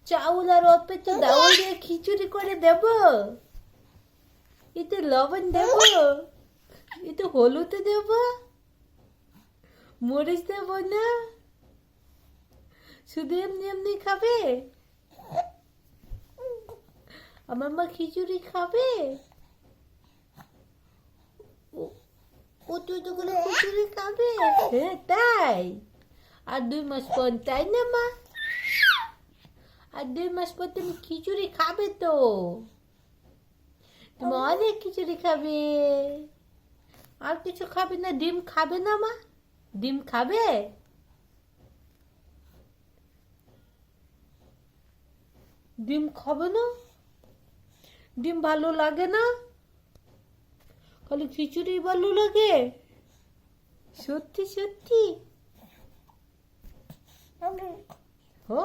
চাউল আর অল্প ডাউল দিয়ে খিচুড়ি করে দেব? এতে লবণ দেব? এতে হলুদ দেব? মরিচ দেব না? শুধু এমনি এমনি খাবে? আমার মা খিচুড়ি খাবে? ও তুই তো করে খিচুড়ি খাবে? হ্যাঁ তাই? আর 2 মাস পর, তাই না মা? আর 2 মাস পর তুমি খিচুড়ি খাবে তো? তুমি অনেক খিচুড়ি খাবে। আর কিছু খাবে না? ডিম খাবে না মা? ডিম খাবে? ডিম খাবে না? ডিম ভালো লাগে না? খালি খিচুড়ি ভালো লাগে? সত্যি সত্যি? ও